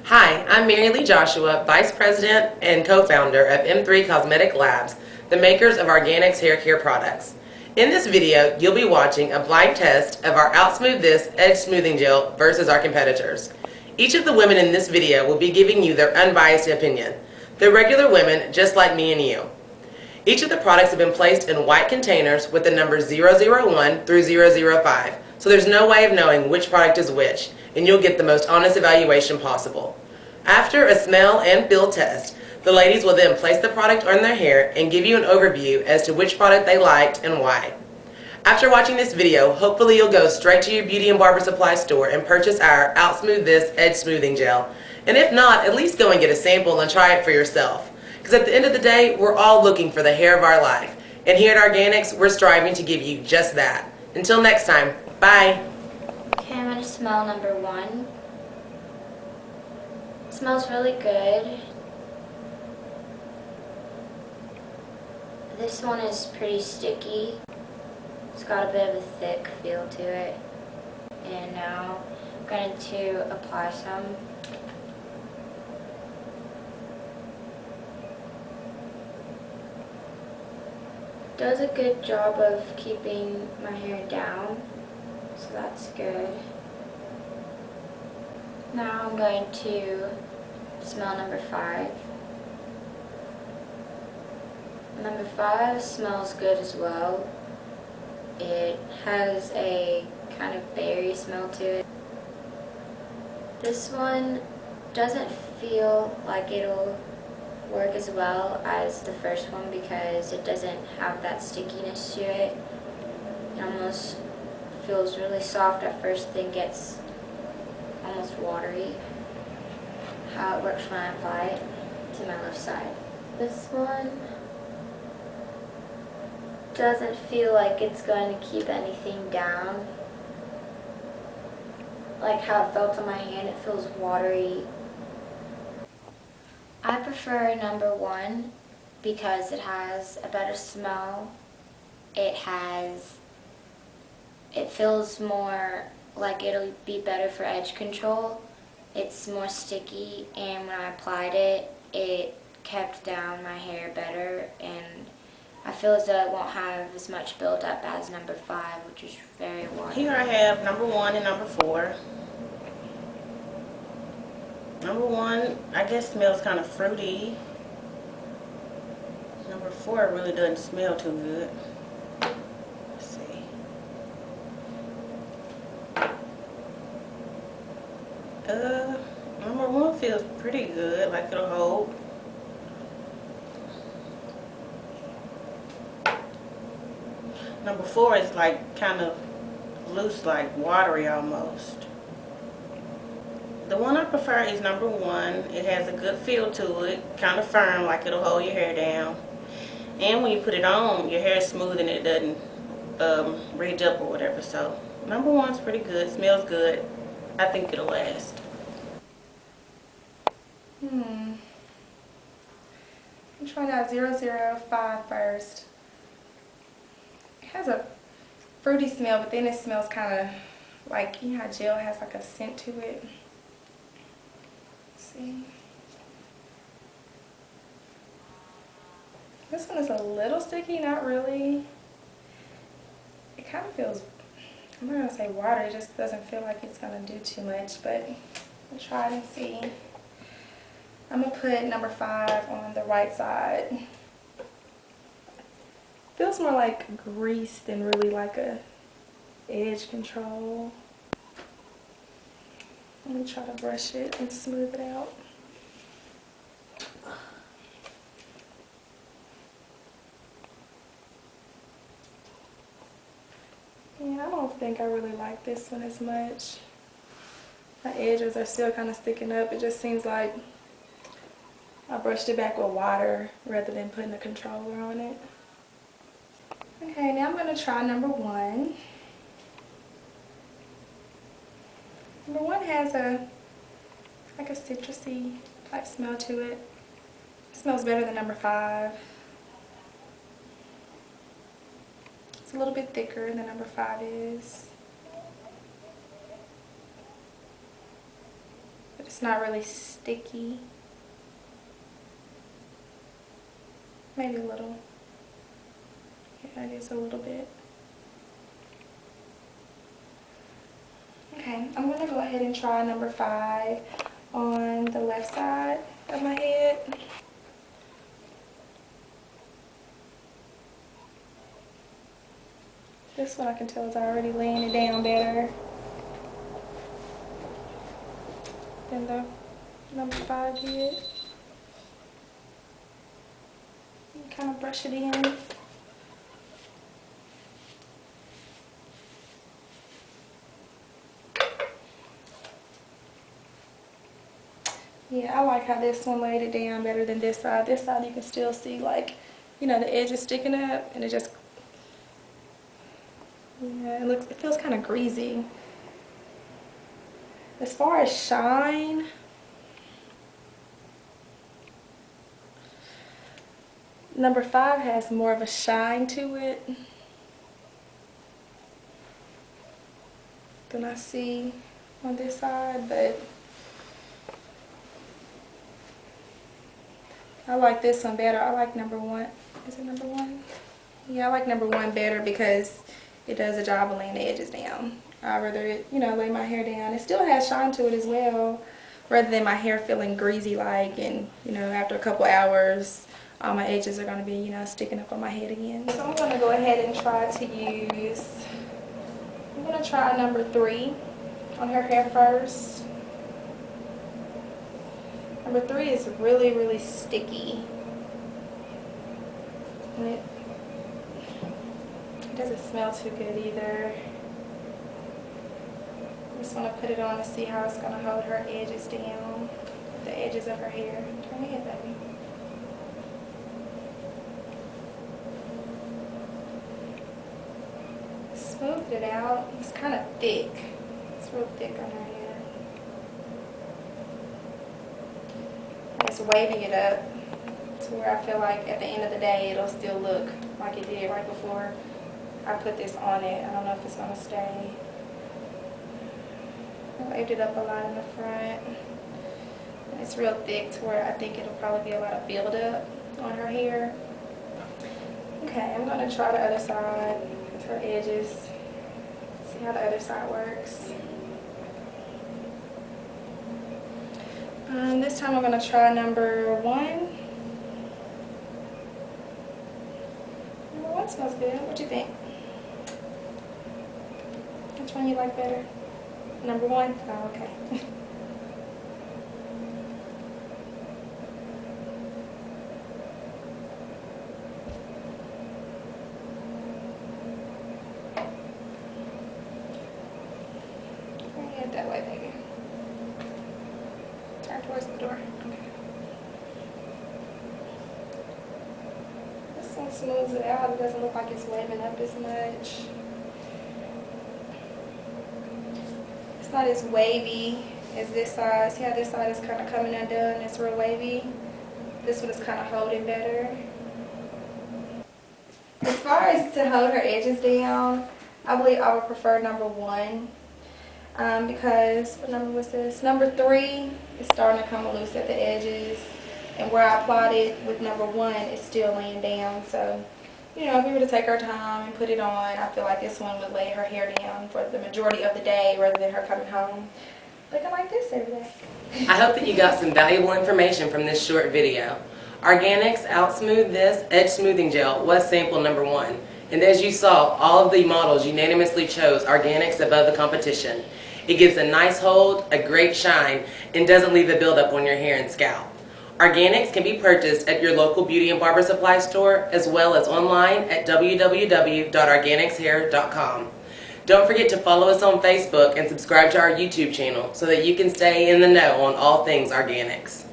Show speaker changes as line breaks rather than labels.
Hi, I'm Mary Lee Joshua, Vice President and co-founder of M3 Cosmetic Labs, the makers of Arganics hair care products. In this video, you'll be watching a blind test of our OutSmooth This Edge Smoothing Gel versus our competitors. Each of the women in this video will be giving you their unbiased opinion. They're regular women just like me and you. Each of the products have been placed in white containers with the numbers 001 through 005, so there's no way of knowing which product is which, and you'll get the most honest evaluation possible. After a smell and feel test, the ladies will then place the product on their hair and give you an overview as to which product they liked and why. After watching this video, hopefully you'll go straight to your beauty and barber supply store and purchase our OutSmooth This Edge Smoothing Gel. And if not, at least go and get a sample and try it for yourself. Because at the end of the day, we're all looking for the hair of our life. And here at Arganics, we're striving to give you just that. Until next time, bye.
Okay, I'm going to smell number one. It smells really good. This one is pretty sticky. It's got a bit of a thick feel to it. And now I'm going to apply some. Does a good job of keeping my hair down, so that's good. Now I'm going to smell number five. Number five smells good as well. It has a kind of berry smell to it. This one doesn't feel like it'll work as well as the first one because it doesn't have that stickiness to it. It almost feels really soft at first, then gets almost watery. How it works when I apply it to my left side. This one doesn't feel like it's going to keep anything down. Like how it felt on my hand, it feels watery. I prefer number one because it has a better smell. It feels more like it'll be better for edge control. It's more sticky, and when I applied it, it kept down my hair better, and I feel as though it won't have as much buildup as number five, which is very watery.
Here I have number one and number four. Number one, I guess smells kind of fruity. Number four really doesn't smell too good. Let's see. Number one feels pretty good, like it'll hold. Number four is like kind of loose, like watery almost. The one I prefer is number one. It has a good feel to it, kind of firm, like it'll hold your hair down. And when you put it on, your hair is smooth and it doesn't ridge up or whatever. So number one's pretty good, smells good. I think it'll last.
I'm trying out 005 first. It has a fruity smell, but then it smells kind of like, you know how gel has like a scent to it. See, this one is a little sticky, not really. It kind of feels, I'm not going to say water, it just doesn't feel like it's going to do too much, but we'll try it and see. I'm going to put number five on the right side. Feels more like grease than really like a edge control. Let me try to brush it and smooth it out. Yeah, I don't think I really like this one as much. My edges are still kind of sticking up. It just seems like I brushed it back with water rather than putting a controller on it. Okay, now I'm going to try number one. Number one has like a citrusy type smell to it. It smells better than number five. It's a little bit thicker than number five is. It's not really sticky. Maybe a little. Yeah, it is a little bit. Okay, I'm going to go ahead and try number 5 on the left side of my head. This one I can tell is already laying it down better than the number 5 did. Kind of brush it in. Yeah, I like how this one laid it down better than this side. This side you can still see, like, you know, the edge is sticking up, and it just, yeah, it feels kind of greasy. As far as shine, number 5 has more of a shine to it than I see on this side, but I like this one better. I like number 1. Is it number 1? Yeah, I like number 1 better because it does a job of laying the edges down. I'd rather it, you know, lay my hair down. It still has shine to it as well, rather than my hair feeling greasy like, and, you know, after a couple hours, all my edges are going to be, you know, sticking up on my head again. So I'm going to go ahead and try to use, I'm going to try number 3 on her hair first. Number 3 is really, really sticky. And it doesn't smell too good either. I just want to put it on to see how it's going to hold her edges down, the edges of her hair. Turn your head, baby. Smoothed it out. It's kind of thick. It's real thick on her hair. Just waving it up to where I feel like at the end of the day it'll still look like it did right before I put this on it. I don't know if it's going to stay. I waved it up a lot in the front. And it's real thick to where I think it'll probably be a lot of buildup on her hair. Okay, I'm going to try the other side with her edges. See how the other side works. This time I'm going to try number 1. Number 1 smells good. What do you think? Which one you like better? Number 1? Oh, okay. Bring it that way, baby. Turn towards the door. Okay. This one smooths it out. It doesn't look like it's waving up as much. It's not as wavy as this side. See how this side is kind of coming undone? It's real wavy. This one is kind of holding better. As far as to hold her edges down, I believe I would prefer number 1. Because, what number was this? Number 3 is starting to come loose at the edges. And where I applied it with number 1, it's still laying down. So, you know, if we were to take our time and put it on, I feel like this one would lay her hair down for the majority of the day rather than her coming home looking like this every day.
I hope that you got some valuable information from this short video. Arganics OutSmooth This Edge Smoothing Gel was sample number 1. And as you saw, all of the models unanimously chose Arganics above the competition. It gives a nice hold, a great shine, and doesn't leave a buildup on your hair and scalp. Arganics can be purchased at your local beauty and barber supply store, as well as online at www.organicshair.com. Don't forget to follow us on Facebook and subscribe to our YouTube channel so that you can stay in the know on all things Arganics.